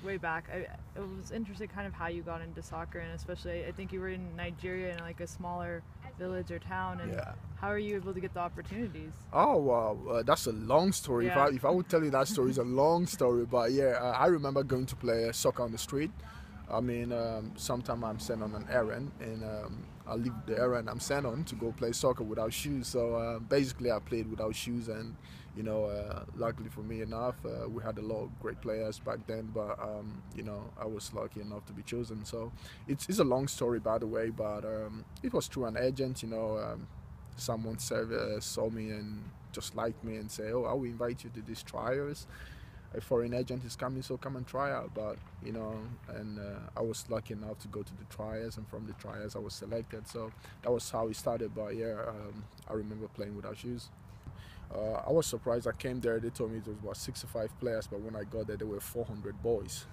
way back, it was interesting kind of how you got into soccer, and especially I think you were in Nigeria in like a smaller village or town, and how are you able to get the opportunities? Oh wow, that's a long story. Yeah. If I would tell you that story, it's a long story. But yeah, I remember going to play soccer on the street. I mean, sometimes I'm sent on an errand, and I leave the errand I'm sent on to go play soccer without shoes. So basically, I played without shoes, and you know, luckily for me enough, we had a lot of great players back then. But you know, I was lucky enough to be chosen. So it's a long story, by the way. But it was through an agent. You know, someone saw me and just liked me and say, "Oh, I will invite you to these trials. A foreign agent is coming, so come and try out." But you know, and I was lucky enough to go to the trials, and from the trials I was selected. So that was how it started. But yeah, I remember playing without shoes. I was surprised. I came there, they told me it was about 65 players, but when I got there, there were 400 boys.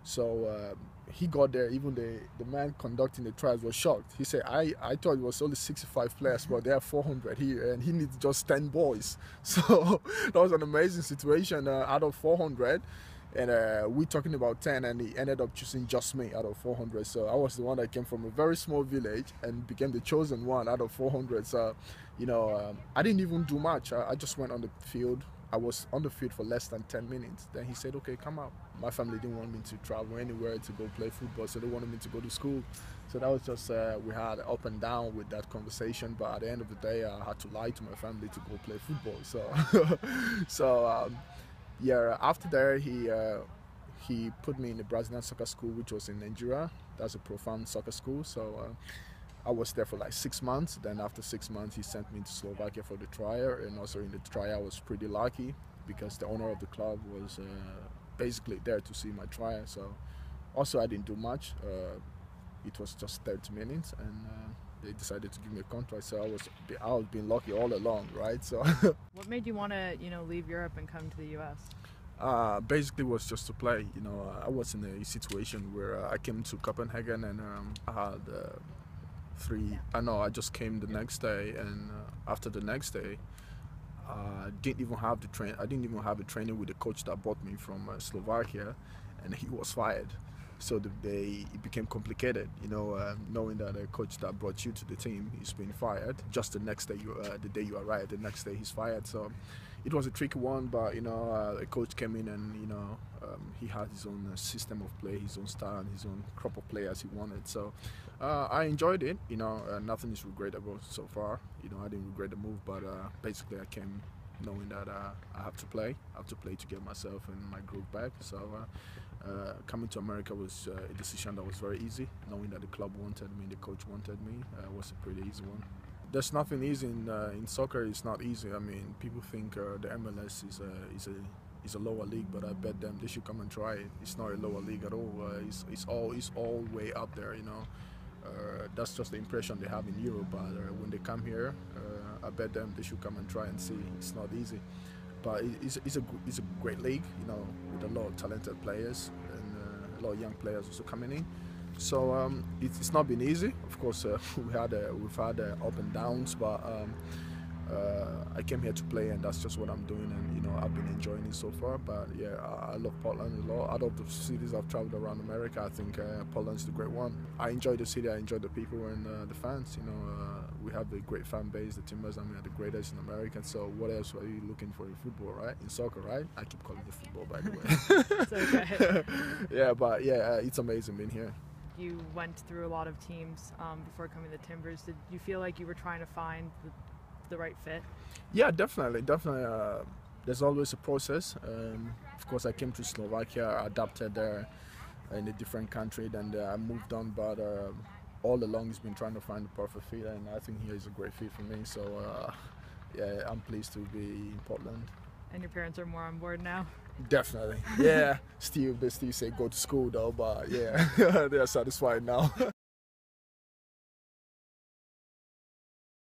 So he got there, even the man conducting the trials was shocked. He said, I thought it was only 65 players, but there are 400 here, and he needs just 10 boys. So that was an amazing situation out of 400. And we're talking about 10, and he ended up choosing just me out of 400. So I was the one that came from a very small village and became the chosen one out of 400. So, you know, I didn't even do much. I just went on the field. I was on the field for less than 10 minutes. Then he said, okay, come out. My family didn't want me to travel anywhere to go play football, so they wanted me to go to school. So that was just, we had up and down with that conversation, but at the end of the day, I had to lie to my family to go play football. So, yeah, after that, he put me in the Brazilian soccer school, which was in Nigeria. That's a profound soccer school. So I was there for like 6 months. Then after 6 months, he sent me to Slovakia for the trial. And also in the trial, I was pretty lucky because the owner of the club was basically there to see my trial. So also I didn't do much. It was just 30 minutes, and they decided to give me a contract. So I was being lucky all along, right? So what made you want to, you know, leave Europe and come to the U.S.? Basically was just to play. You know, I was in a situation where I came to Copenhagen, and I had I just came the next day, and after the next day, I didn't even have a training with the coach that brought me from Slovakia, and he was fired. So it became complicated, you know, knowing that a coach that brought you to the team is being fired. Just the next day, the day you arrived, the next day he's fired. So it was a tricky one, but you know, a coach came in, and you know, he had his own system of play, his own style, and his own crop of players he wanted. So I enjoyed it. You know, nothing is regrettable so far. You know, I didn't regret the move, but basically I came knowing that I have to play to get myself and my group back. So coming to America was a decision that was very easy. Knowing that the club wanted me, the coach wanted me, was a pretty easy one. There's nothing easy in soccer. It's not easy. I mean, people think the MLS is a lower league, but I bet them they should come and try it. It's not a lower league at all. It's all way up there. You know, that's just the impression they have in Europe. But when they come here, I bet them they should come and try and see. It's not easy, but it's a great league. You know, with a lot of talented players and a lot of young players also coming in. So it's not been easy. Of course, we've had up and downs, but I came here to play, and that's just what I'm doing. And you know, I've been enjoying it so far. But yeah, I love Portland a lot. Out of the cities I've traveled around America, I think Portland's the great one. I enjoy the city. I enjoy the people and the fans. You know, we have a great fan base. The Timbers, are the greatest in America. So what else are you looking for in football, right? In soccer, right? I keep calling it football, by the way. It's okay. Yeah, but yeah, it's amazing being here. You went through a lot of teams before coming to Timbers. Did you feel like you were trying to find the right fit? Yeah, definitely. There's always a process. Of course, I came to Slovakia, adapted there in a different country, then I moved on. But all along, it's been trying to find the perfect fit, and I think here is a great fit for me. So yeah, I'm pleased to be in Portland. And your parents are more on board now? Definitely, yeah. They still say go to school though, but yeah, they are satisfied now.